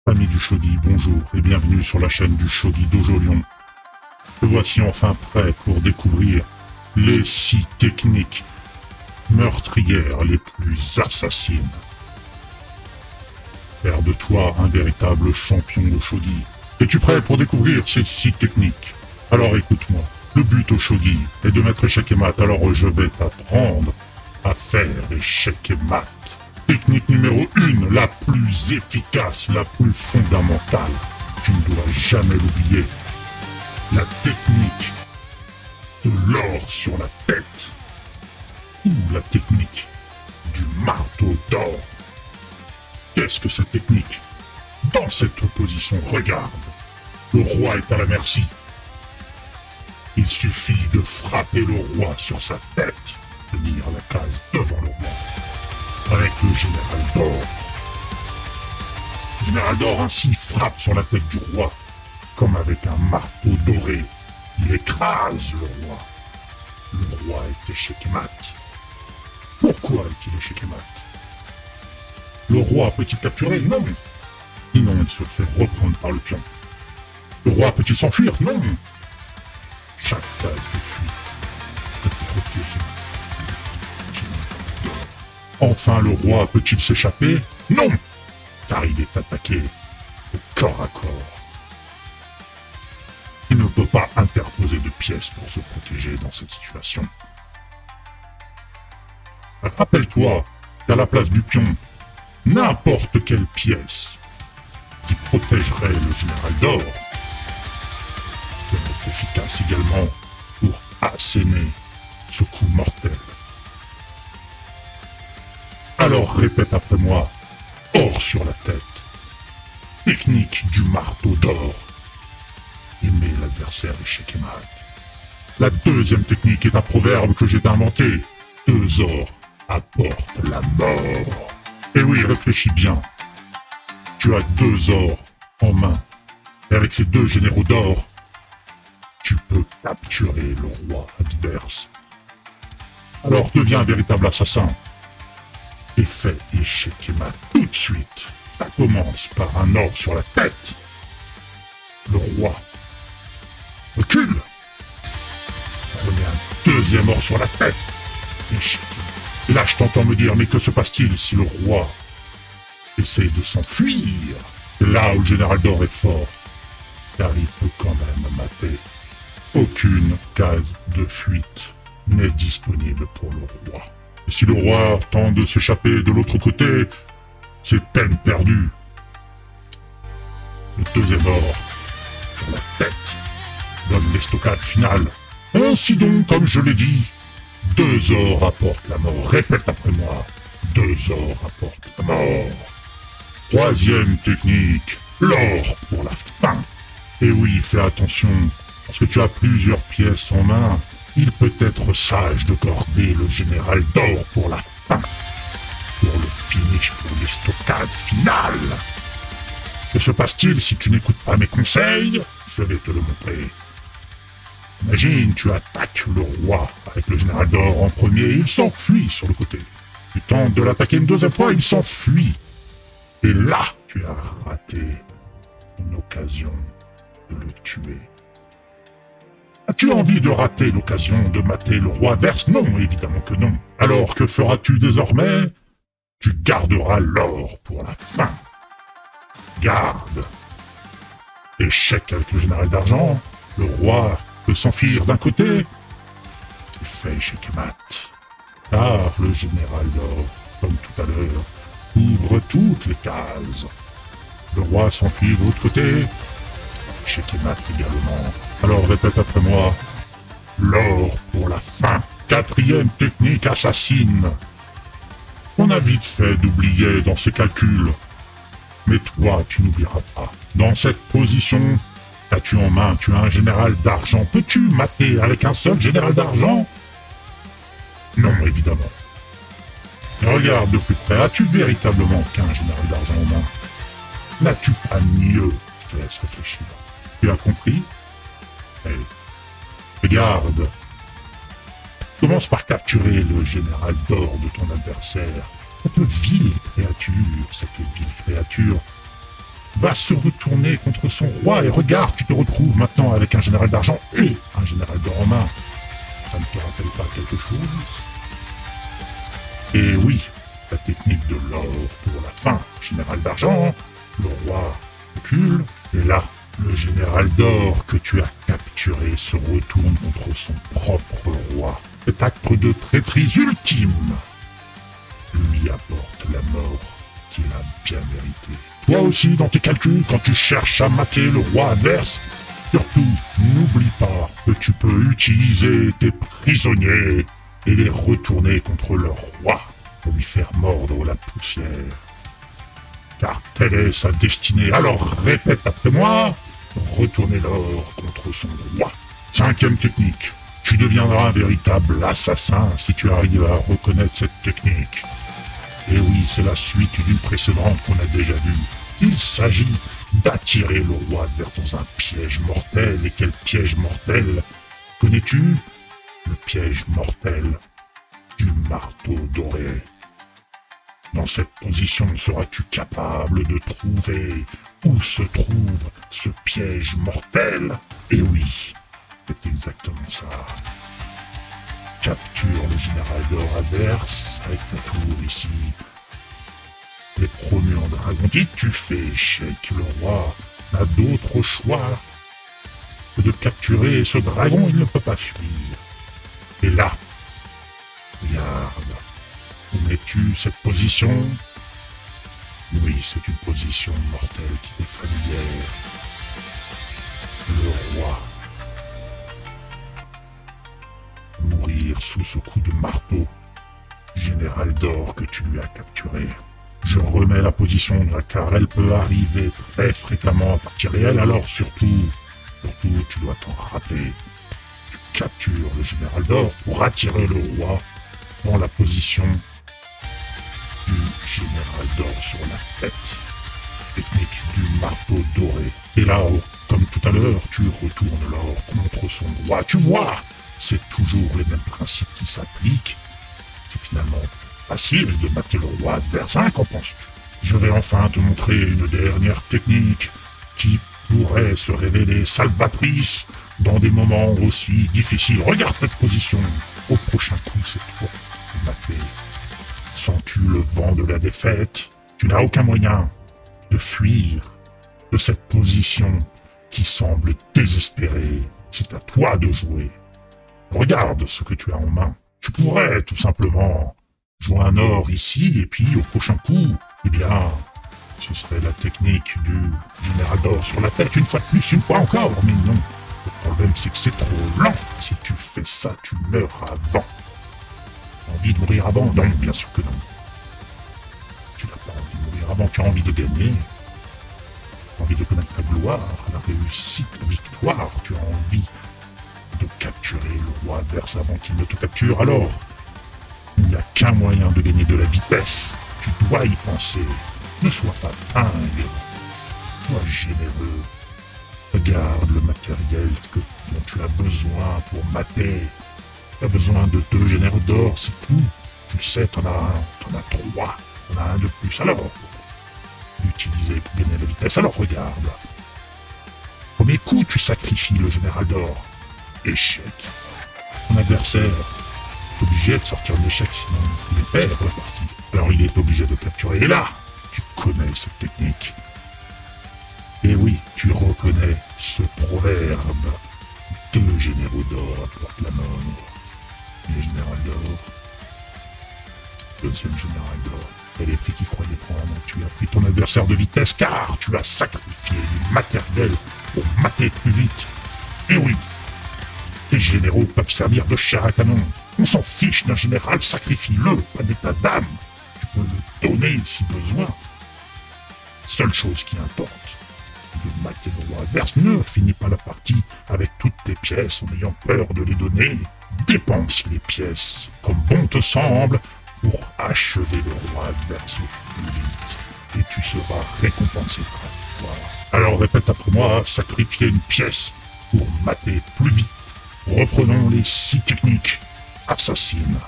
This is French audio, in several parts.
Amis du Shogi, bonjour et bienvenue sur la chaîne du Shogi Dojo Lyon. Te voici enfin prêt pour découvrir les 6 techniques meurtrières les plus assassines. Faire de toi un véritable champion de Shogi. Es-tu prêt pour découvrir ces 6 techniques? Alors écoute-moi, le but au Shogi est de mettre échec et mat, alors je vais t'apprendre à faire échec et mat. Technique numéro 1, la plus efficace, la plus fondamentale. Tu ne dois jamais l'oublier. La technique de l'or sur la tête. Ou la technique du marteau d'or. Qu'est-ce que cette technique? Dans cette position, regarde. Le roi est à la merci. Il suffit de frapper le roi sur sa tête, tenir la case devant le roi. Avec le général d'or. Le général d'or ainsi frappe sur la tête du roi, comme avec un marteau doré. Il écrase le roi. Le roi est échec et mat. Pourquoi est-il échec et mat? Le roi peut-il capturer? Non. Sinon il se fait reprendre par le pion. Le roi peut-il s'enfuir? Non. Chaque case de fuite est protégée. Enfin, le roi peut-il s'échapper? Non, car il est attaqué au corps à corps. Il ne peut pas interposer de pièces pour se protéger dans cette situation. Rappelle-toi qu'à la place du pion, n'importe quelle pièce qui protégerait le général d'or peut être efficace également pour asséner ce coup mortel. Alors répète après moi, or sur la tête, technique du marteau d'or, et mets l'adversaire échec et mat. La deuxième technique est un proverbe que j'ai inventé, 2 ors apportent la mort. Et oui, réfléchis bien, tu as 2 ors en main, et avec ces 2 généraux d'or, tu peux capturer le roi adverse. Alors deviens un véritable assassin. Et fais échec et mat tout de suite. Ça commence par un or sur la tête. Le roi recule. Remets un deuxième or sur la tête. Échec. Et là, je t'entends me dire, mais que se passe-t-il si le roi essaie de s'enfuir? C'est là où le général d'or est fort, car il peut quand même mater. Aucune case de fuite n'est disponible pour le roi. Et si le roi tente de s'échapper de l'autre côté, c'est peine perdue. Le deuxième or sur la tête donne l'estocade finale. Ainsi donc, comme je l'ai dit, 2 ors apportent la mort. Répète après moi, 2 ors apportent la mort. Troisième technique, l'or pour la fin. Et oui, fais attention, parce que tu as plusieurs pièces en main. Il peut être sage de garder le général d'or pour la fin, pour le finish, pour l'estocade finale. Que se passe-t-il si tu n'écoutes pas mes conseils? Je vais te le montrer. Imagine, tu attaques le roi avec le général d'or en premier et il s'enfuit sur le côté. Tu tentes de l'attaquer une deuxième fois, il s'enfuit. Et là, tu as raté une occasion de le tuer. As-tu envie de rater l'occasion de mater le roi adverse? Non, évidemment que non. Alors que feras-tu désormais? Tu garderas l'or pour la fin. Garde. Échec avec le général d'argent. Le roi peut s'enfuir d'un côté. Il fait échec et mat. Car le général d'or, comme tout à l'heure, ouvre toutes les cases. Le roi s'enfuit de l'autre côté. Échec et mat également. Alors répète après moi. L'or pour la fin. 4e technique assassine. On a vite fait d'oublier dans ses calculs. Mais toi, tu n'oublieras pas. Dans cette position, as-tu en main, tu as un général d'argent. Peux-tu mater avec un seul général d'argent? Non, évidemment. Mais regarde de plus près. As-tu véritablement qu'un général d'argent en main? N'as-tu pas mieux? Je te laisse réfléchir. Tu as compris? Hey. Regarde. Commence par capturer le général d'or de ton adversaire. Cette vile créature va se retourner contre son roi et regarde, tu te retrouves maintenant avec un général d'argent et un général d'or en main. Ça ne te rappelle pas quelque chose? Et oui, la technique de l'or pour la fin. Général d'argent, le roi recule, et là, le général d'or que tu as capturé se retourne contre son propre roi. Cet acte de traîtrise ultime lui apporte la mort qu'il a bien méritée. Toi aussi, dans tes calculs, quand tu cherches à mater le roi adverse, surtout, n'oublie pas que tu peux utiliser tes prisonniers et les retourner contre leur roi pour lui faire mordre la poussière. Car telle est sa destinée. Alors répète après moi, retournez l'or contre son roi. 5e technique. Tu deviendras un véritable assassin si tu arrives à reconnaître cette technique. Et oui, c'est la suite d'une précédente qu'on a déjà vue. Il s'agit d'attirer le roi dans un piège mortel. Et quel piège mortel connais-tu? Le piège mortel du marteau doré. Dans cette position, seras-tu capable de trouver où se trouve ce piège mortel? Et oui, c'est exactement ça. Capture le général d'or adverse avec ta tour ici. Les promus en dragon, si tu fais échec, le roi n'a d'autre choix que de capturer ce dragon, il ne peut pas fuir. Et là, regarde, connais-tu cette position? Oui, c'est une position mortelle qui t'est familière. Le roi. Mourir sous ce coup de marteau, général d'or que tu lui as capturé. Je remets la position là, car elle peut arriver très fréquemment à partir réelle, alors surtout, tu dois t'en rappeler. Tu captures le général d'or pour attirer le roi dans la position du général d'or sur la tête. Technique du marteau doré. Et là, comme tout à l'heure, tu retournes l'or contre son roi. Tu vois, c'est toujours les mêmes principes qui s'appliquent. C'est finalement facile de mater le roi adverse, hein, qu'en penses-tu? Je vais enfin te montrer une dernière technique qui pourrait se révéler salvatrice dans des moments aussi difficiles. Regarde cette position. Au prochain coup, c'est toi qui mater. Sens-tu le vent de la défaite? Tu n'as aucun moyen de fuir de cette position qui semble désespérée. C'est à toi de jouer. Regarde ce que tu as en main. Tu pourrais tout simplement jouer un or ici et puis au prochain coup, eh bien, ce serait la technique du général d'or sur la tête une fois de plus, une fois encore. Mais non, le problème c'est que c'est trop lent. Si tu fais ça, tu meurs avant. Envie de mourir avant? Non, bien sûr que non. Tu n'as pas envie de mourir avant, tu as envie de gagner. Tu as envie de connaître la gloire, la réussite, la victoire. Tu as envie de capturer le roi adverse avant qu'il ne te capture. Alors, il n'y a qu'un moyen de gagner de la vitesse. Tu dois y penser. Ne sois pas dingue. Sois généreux. Regarde le matériel dont tu as besoin pour mater. Tu as besoin de 2 généraux d'or, c'est tout. Tu le sais, t'en as 3. T'en as un de plus. Alors, l'utiliser pour gagner la vitesse. Alors regarde. Premier coup, tu sacrifies le général d'or. Échec. Ton adversaire est obligé de sortir de l'échec, sinon il perd la partie. Alors il est obligé de capturer. Et là, tu connais cette technique. Et oui, tu reconnais ce proverbe. 2 généraux d'or apportent la mort. Et général d'or. 2e général d'or. Elle est pris qui croyait prendre. Tu as pris ton adversaire de vitesse car tu as sacrifié du matériel pour mater plus vite. Et oui, les généraux peuvent servir de chair à canon. On s'en fiche d'un général, sacrifie-le, pas d'état d'âme. Tu peux le donner si besoin. Seule chose qui importe, de mater le roi adverse. Ne finis pas la partie avec toutes tes pièces en ayant peur de les donner. Dépense les pièces comme bon te semble pour achever le roi adverse au plus vite. Et tu seras récompensé par la victoire. Alors répète après moi, sacrifier une pièce pour mater plus vite. Reprenons les 6 techniques. assassine.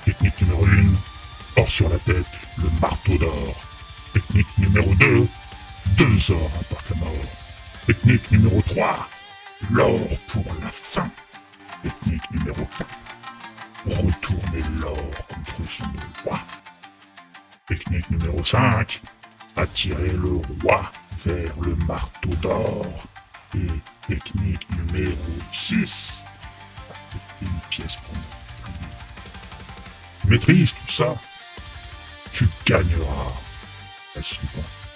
Technique numéro 1, or sur la tête, le marteau d'or. Technique numéro 2, 2 ors apportent la mort. Technique numéro 3, l'or pour la fin. Technique numéro 4, retourner l'or contre son roi. Technique numéro 5, attirer le roi vers le marteau d'or. Et technique numéro 6, une pièce pour moi. Tu maîtrises tout ça, tu gagneras.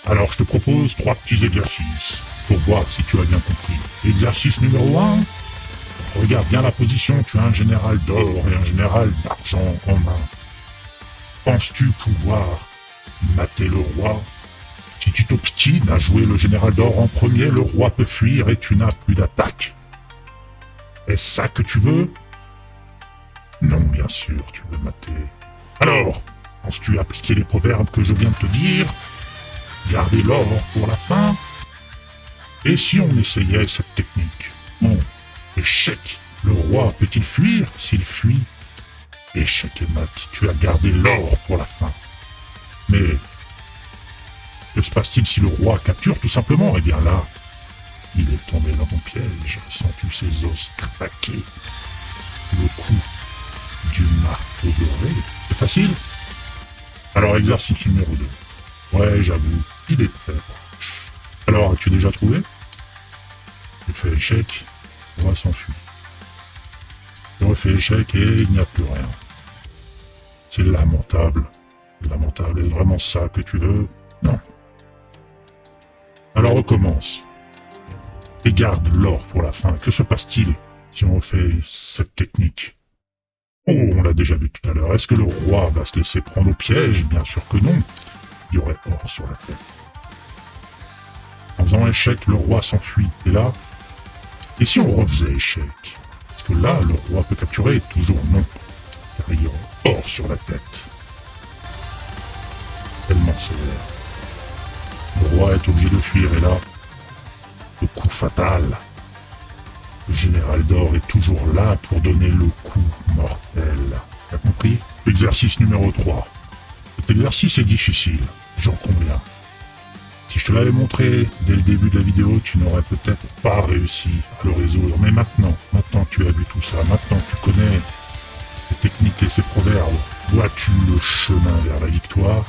Alors je te propose 3 petits exercices pour voir si tu as bien compris. Exercice numéro 1, regarde bien la position, tu as un général d'or et un général d'argent en main. Penses-tu pouvoir mater le roi? Si tu t'obstines à jouer le général d'or en premier, le roi peut fuir et tu n'as plus d'attaque. Est-ce ça que tu veux? Non, bien sûr, tu veux mater. Alors, penses-tu appliquer les proverbes que je viens de te dire? Garder l'or pour la fin? Et si on essayait cette technique? Bon, échec. Le roi peut-il fuir? S'il fuit, échec et mat. Tu as gardé l'or pour la fin. Mais que se passe-t-il si le roi capture tout simplement? Eh bien là, il est tombé dans ton piège. Sens-tu ses os craquer? Le coup du marteau doré. C'est facile? Alors exercice numéro 2. Ouais, j'avoue, il est très proche. Alors, as-tu déjà trouvé? Tu fais échec, le roi s'enfuit. Tu refais échec et il n'y a plus rien. C'est lamentable. Lamentable, est-ce vraiment ça que tu veux? Non. Alors recommence. Et garde l'or pour la fin. Que se passe-t-il si on refait cette technique? Oh, on l'a déjà vu tout à l'heure. Est-ce que le roi va se laisser prendre au piège? Bien sûr que non. Il y aurait or sur la tête. En faisant échec, le roi s'enfuit. Et là, et si on refaisait échec? Parce que là, le roi peut capturer? Toujours non. Car il y aurait or sur la tête. Tellement sévère. Le roi est obligé de fuir. Et là, le coup fatal. Le général d'or est toujours là pour donner le coup mortel. T'as compris? Exercice numéro 3. Cet exercice est difficile, j'en conviens. Si je te l'avais montré dès le début de la vidéo, tu n'aurais peut-être pas réussi à le résoudre. Mais maintenant que tu as vu tout ça, maintenant que tu connais les techniques et ces proverbes, vois-tu le chemin vers la victoire?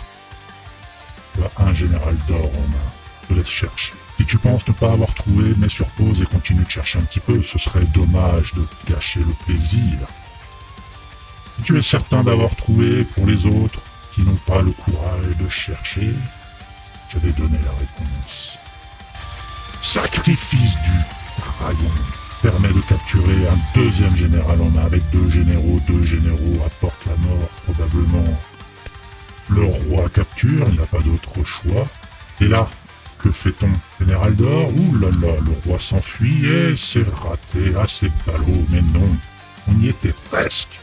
Tu as un général d'or en main. Je te laisse chercher. Si tu penses ne pas avoir trouvé, mets sur pause et continue de chercher un petit peu. Ce serait dommage de gâcher le plaisir. Si tu es certain d'avoir trouvé, pour les autres qui n'ont pas le courage de chercher, je vais donner la réponse. Sacrifice du dragon permet de capturer un deuxième général en main avec 2 généraux. 2 généraux apportent la mort probablement. Le roi capture, il n'a pas d'autre choix. Et là, que fait-on? Général d'or? Ouh là là, le roi s'enfuit et c'est raté. Ah, c'est ballot, mais non. On y était presque.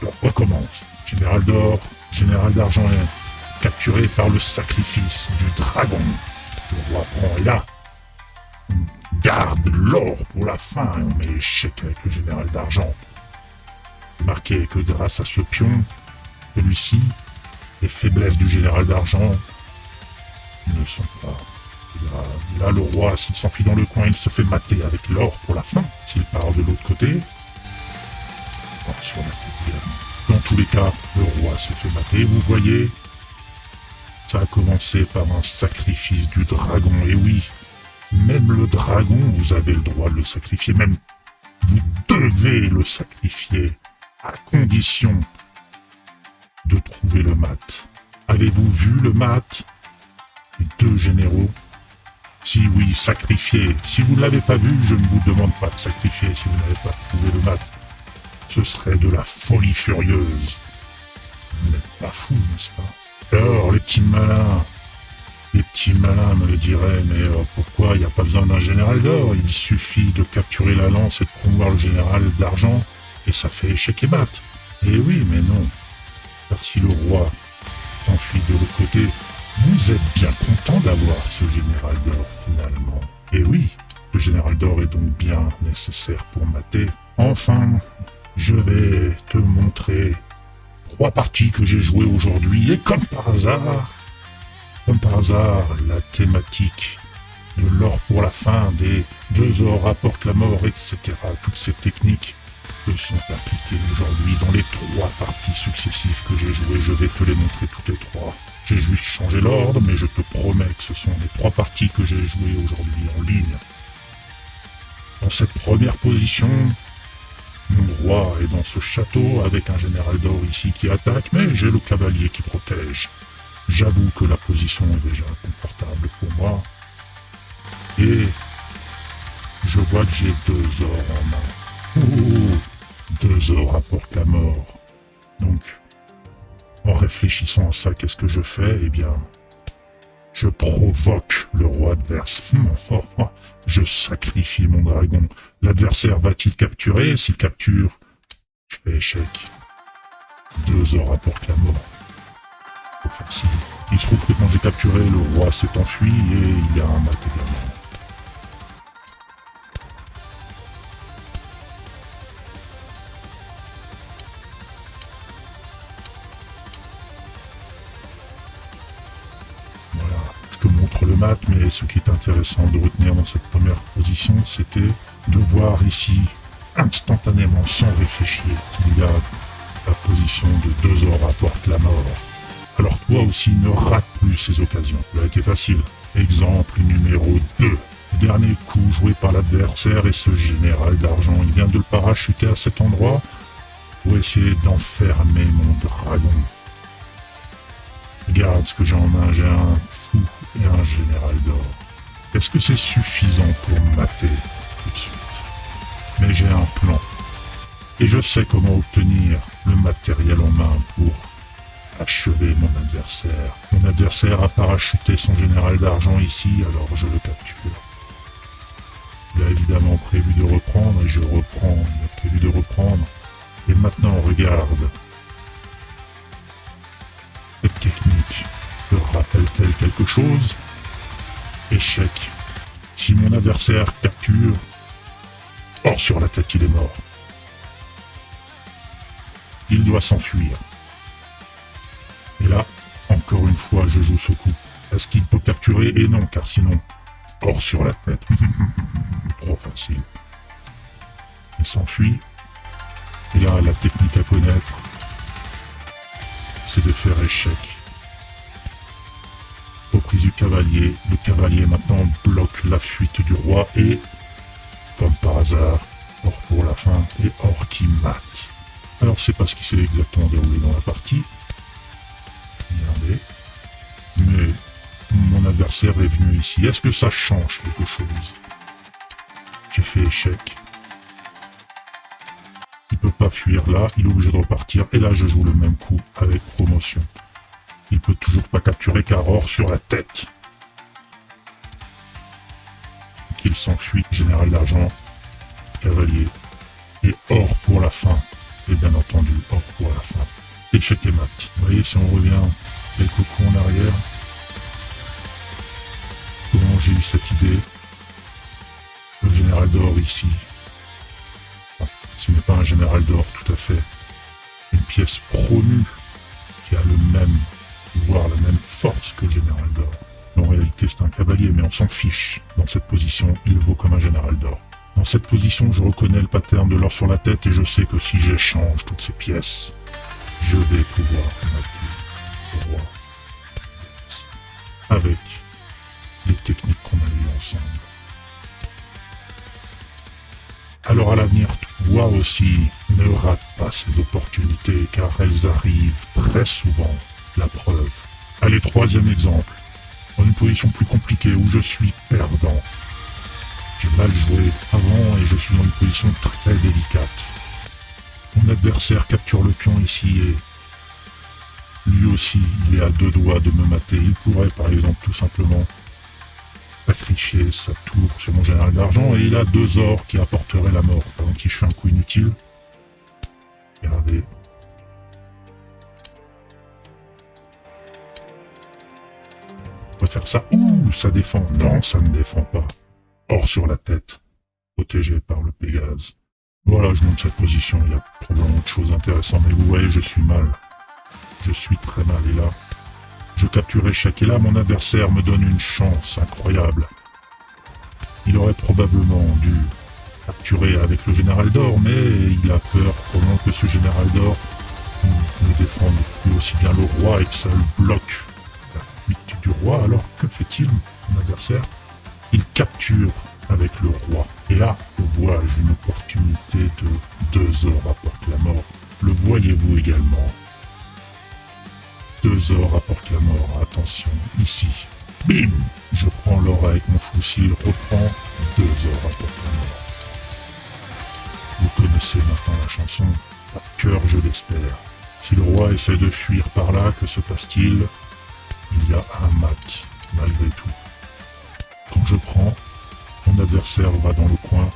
Alors, recommence. Général d'or, général d'argent est capturé par le sacrifice du dragon. Le roi prend, et là, on garde l'or pour la fin et on met échec avec le général d'argent. Remarquez que grâce à ce pion, celui-ci, les faiblesses du général d'argent ne sont pas graves. Là, le roi, s'il s'enfuit dans le coin, il se fait mater avec l'or pour la fin. S'il part de l'autre côté, sur la tête. Dans tous les cas, le roi se fait mater. Vous voyez, ça a commencé par un sacrifice du dragon. Et oui, même le dragon, vous avez le droit de le sacrifier. Même vous devez le sacrifier à condition de trouver le mat. Avez-vous vu le mat? Les 2 généraux? Si oui, sacrifiez. Si vous ne l'avez pas vu, je ne vous demande pas de sacrifier si vous n'avez pas trouvé le mat. Ce serait de la folie furieuse. Vous n'êtes pas fou, n'est-ce pas? Alors, les petits malins me diraient, mais pourquoi il n'y a pas besoin d'un général d'or? Il suffit de capturer la lance et de promouvoir le général d'argent, et ça fait échec et mat. Eh oui, mais non. Car si le roi s'enfuit de l'autre côté, vous êtes bien content d'avoir ce général d'or, finalement. Eh oui, le général d'or est donc bien nécessaire pour mater. Enfin, je vais te montrer 3 parties que j'ai jouées aujourd'hui. Et comme par hasard, la thématique de l'or pour la fin, des 2 ors apportent la mort, etc. Toutes ces techniques se sont appliquées aujourd'hui dans les 3 parties successives que j'ai jouées. Je vais te les montrer toutes les 3. J'ai juste changé l'ordre, mais je te promets que ce sont les 3 parties que j'ai jouées aujourd'hui en ligne. Dans cette première position, mon roi est dans ce château avec un général d'or ici qui attaque, mais j'ai le cavalier qui protège. J'avoue que la position est déjà confortable pour moi. Et je vois que j'ai 2 ors en main. 2 ors apportent la mort. Donc, en réfléchissant à ça, qu'est-ce que je fais? Eh bien, je provoque le roi adverse. Je sacrifie mon dragon. L'adversaire va-t-il capturer? S'il capture, je fais échec. 2 ors apportent la mort. C'est facile. Il se trouve que quand j'ai capturé, le roi s'est enfui et il y a un mat également. Je te montre le mat, mais ce qui est intéressant de retenir dans cette première position, c'était de voir ici, instantanément, sans réfléchir, qu'il y a la position de 2 ors apporte la mort. Alors toi aussi, ne rate plus ces occasions. Ça a été facile. Exemple numéro 2. Le dernier coup joué par l'adversaire est ce général d'argent. Il vient de le parachuter à cet endroit pour essayer d'enfermer mon dragon. Regarde ce que j'ai en main, j'ai un fou et un général d'or. Est-ce que c'est suffisant pour me mater tout de suite? Mais j'ai un plan. Et je sais comment obtenir le matériel en main pour achever mon adversaire. Mon adversaire a parachuté son général d'argent ici, alors je le capture. Il a évidemment prévu de reprendre, et je reprends. Il a prévu de reprendre. Et maintenant, regarde. Cette technique te rappelle-t-elle quelque chose? Échec. Si mon adversaire capture, or sur la tête, il est mort. Il doit s'enfuir. Et là, encore une fois, je joue ce coup. Est-ce qu'il peut capturer? Et non, car sinon, or sur la tête. Trop facile. Il s'enfuit. Et là, la technique à connaître, c'est de faire échec. Reprise du cavalier. Le cavalier maintenant bloque la fuite du roi et, comme par hasard, or pour la fin et or qui mate. Alors c'est pas ce qui s'est exactement déroulé dans la partie. Regardez. Mais mon adversaire est venu ici. Est-ce que ça change quelque chose? J'ai fait échec. Il peut pas fuir là, il est obligé de repartir. Et là, je joue le même coup avec promotion. Il peut toujours pas capturer car or sur la tête. Donc il s'enfuit. Général d'argent, cavalier. Et or pour la fin. Et bien entendu, or pour la fin. Échec et mat. Vous voyez, si on revient quelques coups en arrière, comment j'ai eu cette idée? Le général d'or ici. Ce n'est pas un général d'or tout à fait. Une pièce promue qui a le même pouvoir, la même force que le général d'or. En réalité, c'est un cavalier, mais on s'en fiche. Dans cette position, il vaut comme un général d'or. Dans cette position, je reconnais le pattern de l'or sur la tête et je sais que si j'échange toutes ces pièces, je vais pouvoir mater le roi avec les techniques qu'on a vues ensemble. Alors à l'avenir, toi aussi, ne rate pas ces opportunités car elles arrivent très souvent. La preuve. Allez, 3e exemple. Dans une position plus compliquée où je suis perdant. J'ai mal joué avant et je suis dans une position très délicate. Mon adversaire capture le pion ici et lui aussi, il est à 2 doigts de me mater. Il pourrait par exemple tout simplement sacrifier sa tour sur mon général d'argent et il a 2 ors qui apporteraient la mort. Par exemple, si je fais un coup inutile, regardez. On va faire ça. Ouh, ça défend. Non, ça ne défend pas. Or sur la tête, protégé par le Pégase. Voilà, je monte cette position, il y a probablement autre chose intéressant, mais vous voyez, je suis mal. Je suis très mal, et là, je capture échec, et là, mon adversaire me donne une chance incroyable. Il aurait probablement dû capturer avec le général d'or, mais il a peur probablement que ce général d'or ne défende plus aussi bien le roi et que ça le bloque la fuite du roi. Alors que fait-il, mon adversaire? Il capture avec le roi. Et là, je vois une opportunité de 2 ors apporte la mort. Le voyez-vous également? 2 ors apporte la mort. Attention, ici. Bim! Je prends l'or avec mon fusil, reprends 2 ors apporte la mort. Vous connaissez maintenant la chanson, par cœur je l'espère. Si le roi essaie de fuir par là, que se passe-t-il? Il y a un mat, malgré tout. Quand je prends, mon adversaire va dans le coin.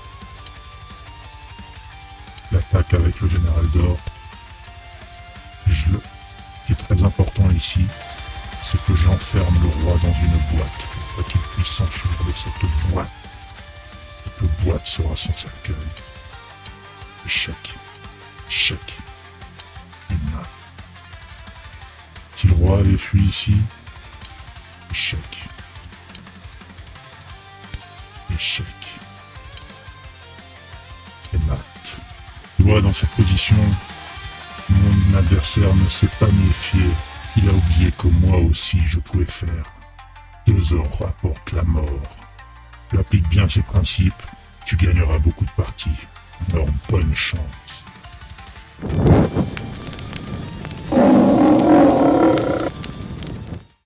L'attaque avec le général d'or. Et ce qui est très important ici, c'est que j'enferme le roi dans une boîte pour pas qu'il puisse s'enfuir de cette boîte. Cette boîte sera son cercueil. Échec. Échec. Et mat. Si le roi avait fui ici, échec. Échec. Et mat. Tu vois, dans cette position, mon adversaire ne s'est pas méfié. Il a oublié que moi aussi je pouvais faire. 2 ors rapportent la mort. Tu appliques bien ces principes, tu gagneras beaucoup de parties. Alors bonne chance.